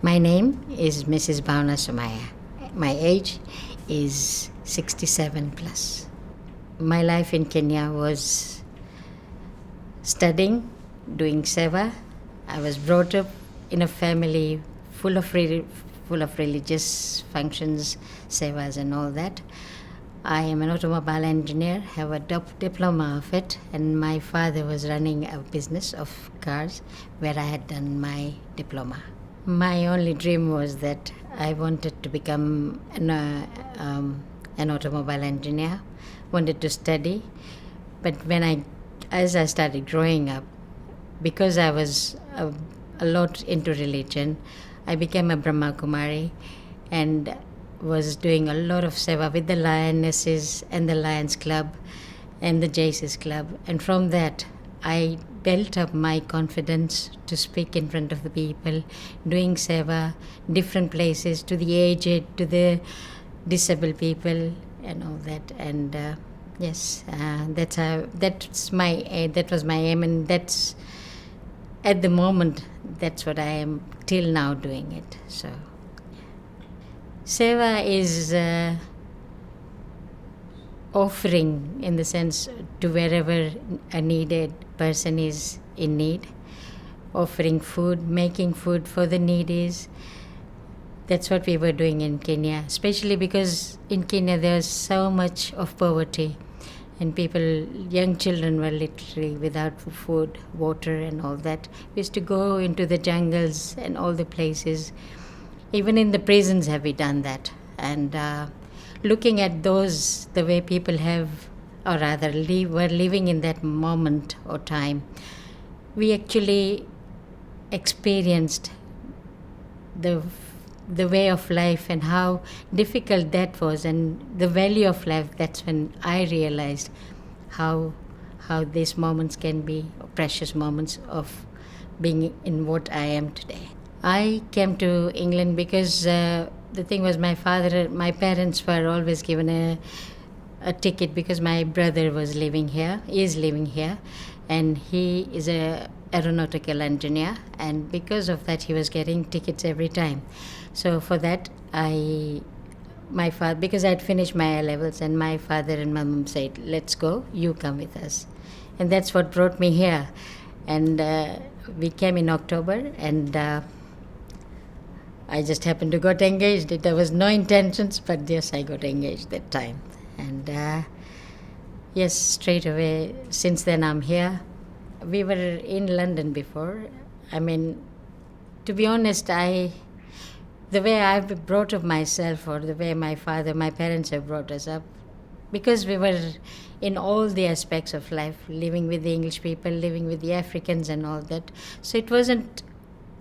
My name is Mrs. Bhavna Sumaya. My age is 67 plus. My life in Kenya was studying, doing sewa. I was brought up in a family full of religious functions, sevas and all that. I am an automobile engineer, have a diploma of it, and my father was running a business of cars where I had done my diploma. My only dream was that I wanted to become an automobile engineer, wanted to study, but as I started growing up, because I was a lot into religion, I became a Brahma Kumari and was doing a lot of seva with the Lionesses and the Lions Club and the Jesus Club. And from that, I built up my confidence to speak in front of the people, doing seva, different places, to the aged, to the disabled people and all that. And yes, that was my aim, and that's at the moment, that's what I am till now doing it. So seva is offering, in the sense, to wherever a needed person is in need, offering food, making food for the needies. That's what we were doing in Kenya, especially because in Kenya there's so much of poverty, and young children were literally without food, water and all that. We used to go into the jungles and all the places. Even in the prisons have we done that. And looking at the way people have, or rather were living in that moment or time, we actually experienced the way of life and how difficult that was, and the value of life. That's when I realized how these moments can be precious moments of being in what I am today. I came to England because the thing was, my parents were always given a ticket because my brother is living here, and he is a aeronautical engineer, and because of that he was getting tickets every time. So for that, my father, because I had finished my A-levels, and my father and my mom said, let's go, you come with us. And that's what brought me here. And we came in October, and I just happened to got engaged. There was no intentions, but yes, I got engaged that time. And yes, straight away, since then I'm here. We were in London before. I mean, to be honest, the way I've brought up myself, or the way my parents have brought us up, because we were in all the aspects of life, living with the English people, living with the Africans and all that. So it wasn't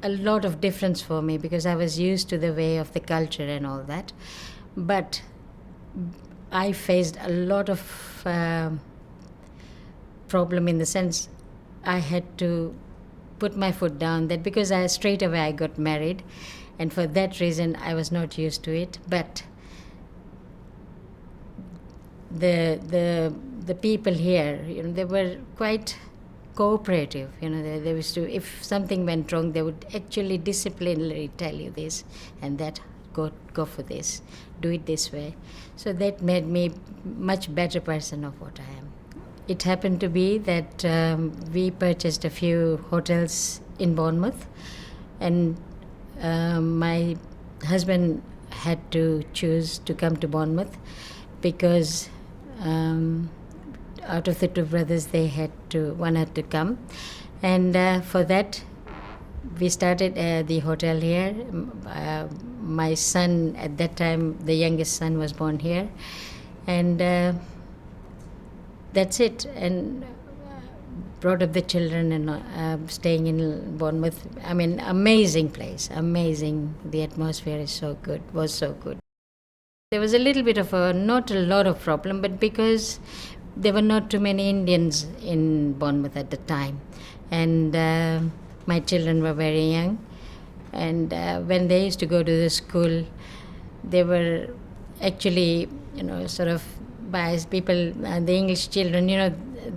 a lot of difference for me, because I was used to the way of the culture and all that. But I faced a lot of problem, in the sense I had to put my foot down, that because straight away I got married, and for that reason I was not used to it. But the people here, they were quite cooperative. They used to, if something went wrong, they would actually disciplinarily tell you this and that, go for this, do it this way. So that made me much better person of what I am. It happened to be that we purchased a few hotels in Bournemouth, and my husband had to choose to come to Bournemouth because out of the two brothers, one had to come. And for that, we started the hotel here. My son, at that time, the youngest son, was born here. And that's it. And brought up the children, and staying in Bournemouth. I mean, amazing place, amazing. The atmosphere was so good. There was a little bit of not a lot of problem, but because there were not too many Indians in Bournemouth at the time. And my children were very young. And when they used to go to the school, they were actually, sort of biased people. The English children,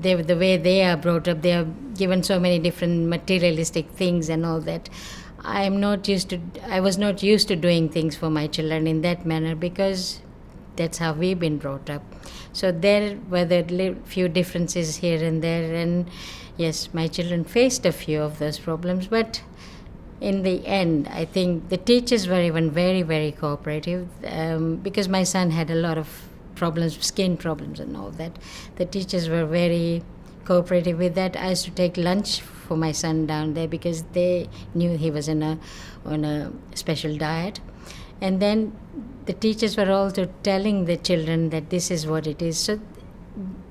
the way they are brought up, they are given so many different materialistic things and all that. I was not used to doing things for my children in that manner, because that's how we've been brought up. So there were the few differences here and there, and yes, my children faced a few of those problems, but in the end, I think the teachers were even very, very cooperative, because my son had a lot of problems, skin problems and all that. The teachers were very cooperative with that. I used to take lunch for my son down there because they knew he was on a special diet. And then the teachers were also telling the children that this is what it is. So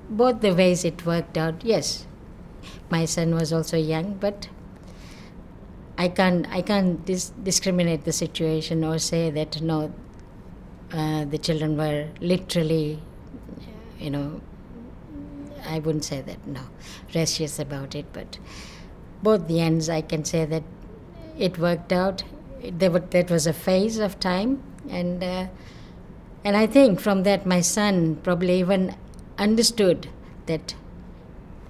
both the ways it worked out. Yes, my son was also young, but I can't discriminate the situation or say that no, the children were literally, you know, I wouldn't say that, no, recious about it. But both the ends, I can say that it worked out. That was a phase of time, and I think from that my son probably even understood that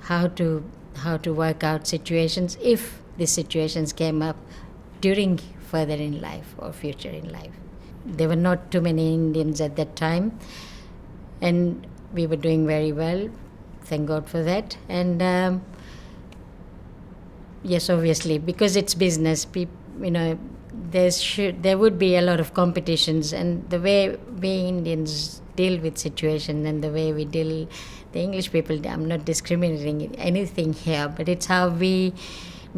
how to work out situations if the situations came up during further in life or future in life. There were not too many Indians at that time, and we were doing very well, thank God for that. And yes, obviously, because it's business, there would be a lot of competitions, and the way we Indians deal with situations and the way we deal, the English people, I'm not discriminating anything here, but it's how we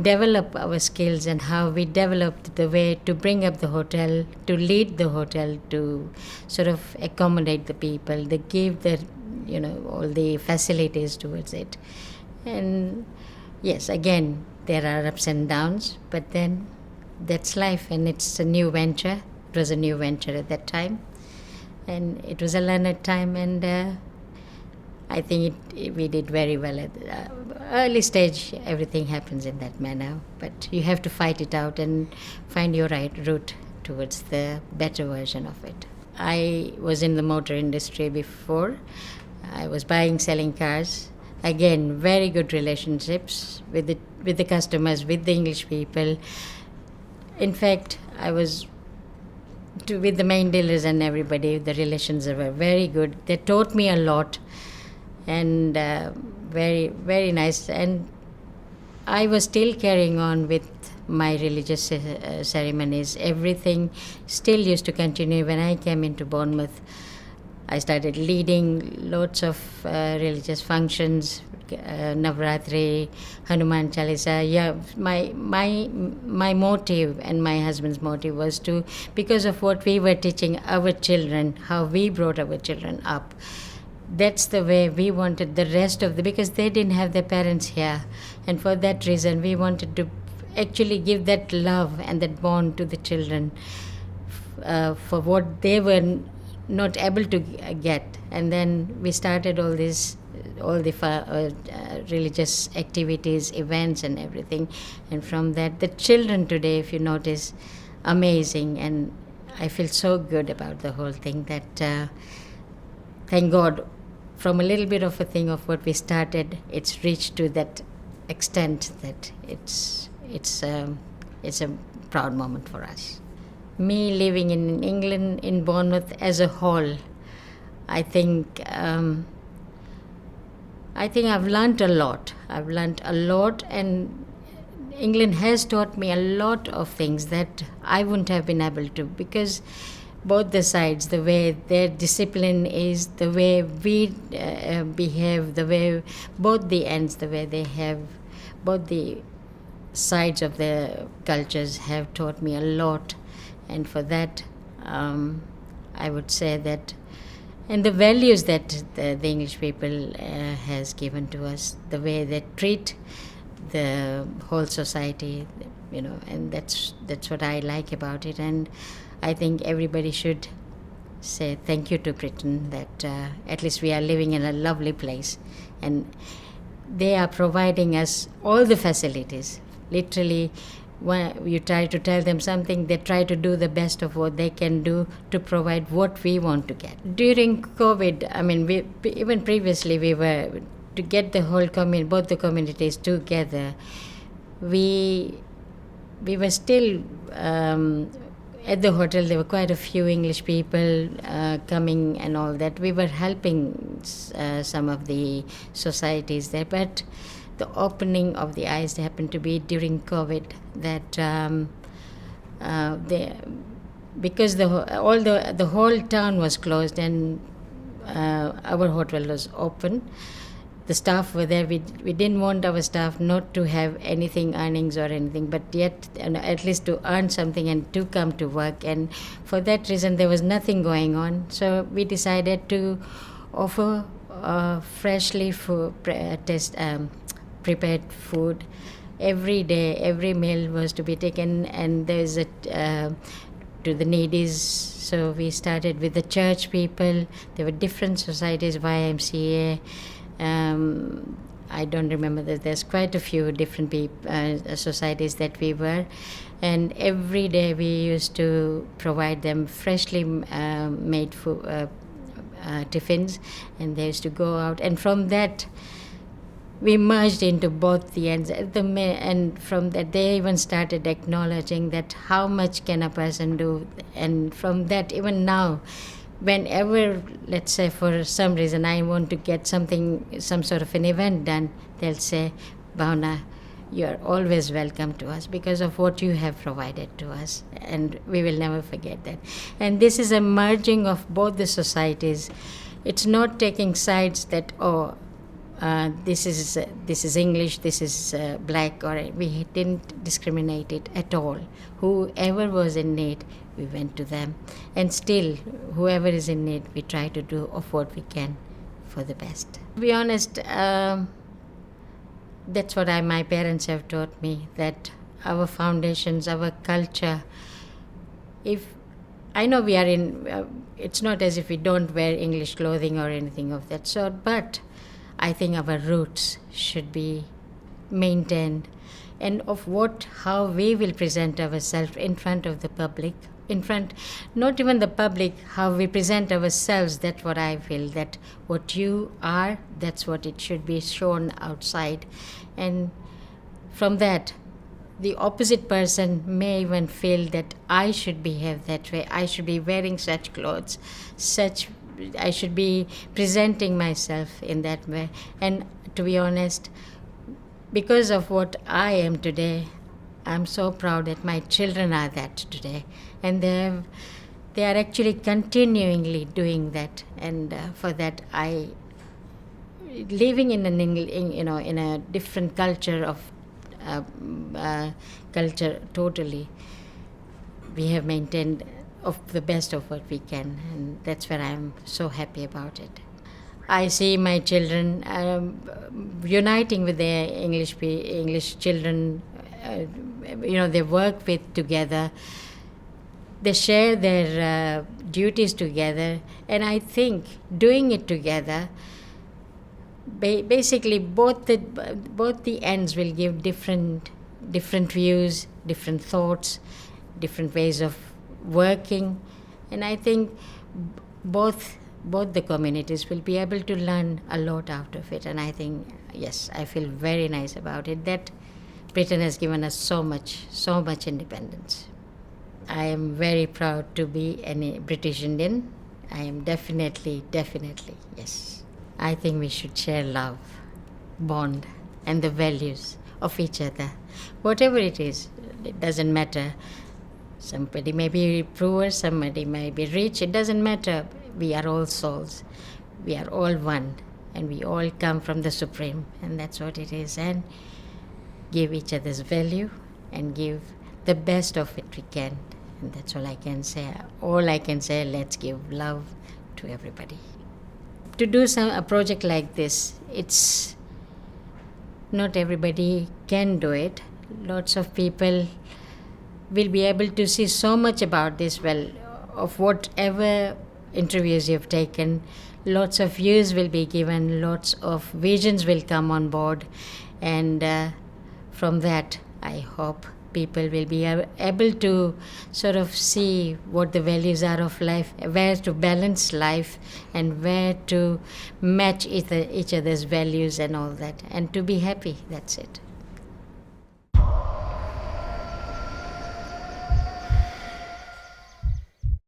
develop our skills and how we developed the way to bring up the hotel, to lead the hotel, to sort of accommodate the people, they give the, all the facilities towards it. And yes, again, there are ups and downs, but then that's life, and it's a new venture. It was a new venture at that time, and it was a learned time, and I think we did very well at the early stage. Everything happens in that manner, but you have to fight it out and find your right route towards the better version of it. I was in the motor industry before. I was buying, selling cars. Again, very good relationships with the customers, with the English people. In fact, I was with the main dealers and everybody. The relations were very good. They taught me a lot, and very, very nice. And I was still carrying on with my religious ceremonies. Everything still used to continue. When I came into Bournemouth, I started leading lots of religious functions, Navratri, Hanuman Chalisa. Yeah, my motive and my husband's motive was to, because of what we were teaching our children, how we brought our children up. That's the way we wanted the rest of because they didn't have their parents here. And for that reason, we wanted to actually give that love and that bond to the children for what they were not able to get. And then we started all the religious activities, events and everything. And from that, the children today, if you notice, amazing. And I feel so good about the whole thing that thank God, from a little bit of a thing of what we started, it's reached to that extent that it's a proud moment for us. Me living in England, in Bournemouth as a whole, I think I've learnt a lot. And England has taught me a lot of things that I wouldn't have been able to, because both the sides, the way their discipline is, the way we behave, the way both the ends, the way they have, both the sides of the cultures have taught me a lot. And for that, I would say that, and the values that the English people has given to us, the way they treat the whole society, and that's what I like about it. And I think everybody should say thank you to Britain, that at least we are living in a lovely place, and they are providing us all the facilities. Literally, when you try to tell them something, they try to do the best of what they can do to provide what we want to get. During COVID, even previously, we were to get the whole both the communities together. We we were still at the hotel. There were quite a few English people coming and all that. We were helping some of the societies there, but the opening of the eyes happened to be during COVID. That because the whole town was closed and our hotel was open. The staff were there. We didn't want our staff not to have anything, earnings or anything, but yet at least to earn something and to come to work. And for that reason, there was nothing going on. So we decided to offer freshly prepared food every day. Every meal was to be taken, and there's a to the needies. So we started with the church people. There were different societies, YMCA. I don't remember that. There's quite a few different societies that we were, and every day we used to provide them freshly made food, tiffins, and they used to go out. And from that, we merged into both the ends. And from that, they even started acknowledging that how much can a person do. And from that, even now, whenever, let's say for some reason I want to get some sort of an event done, they'll say, Bhavna, you're always welcome to us because of what you have provided to us, and we will never forget that. And this is a merging of both the societies. It's not taking sides that, this is English, this is black, or we didn't discriminate it at all. Whoever was in need, we went to them, and still, whoever is in need, we try to do of what we can for the best. To be honest, that's what my parents have taught me, that our foundations, our culture, if I know we are in, it's not as if we don't wear English clothing or anything of that sort, but I think our roots should be maintained, and of how we will present ourselves in front of the public, not even the public, how we present ourselves. That's what I feel, that what you are, that's what it should be shown outside. And from that, the opposite person may even feel that I should behave that way, I should be wearing such clothes, I should be presenting myself in that way. And to be honest, because of what I am today, I'm so proud that my children are that today, and they are actually continually doing that. And for that, living in in a different culture of culture totally, we have maintained of the best of what we can, and that's where I'm so happy about it. I see my children uniting with their English children. They work with together. They share their duties together, and I think doing it together, basically both the ends will give different views, different thoughts, different ways of working, and I think both the communities will be able to learn a lot out of it. And I think, yes, I feel very nice about it, that Britain has given us so much independence. I am very proud to be a British Indian. I am definitely, yes. I think we should share love, bond, and the values of each other. Whatever it is, it doesn't matter. Somebody may be poor, somebody may be rich, it doesn't matter. We are all souls. We are all one, and we all come from the Supreme, and that's what it is. And give each other's value and give the best of it we can. And that's all I can say. Let's give love to everybody. To do a project like this, it's not everybody can do it. Lots of people will be able to see so much about this, of whatever interviews you've taken. Lots of views will be given, lots of visions will come on board, and from that, I hope people will be able to sort of see what the values are of life, where to balance life, and where to match each other's values and all that, and to be happy. That's it.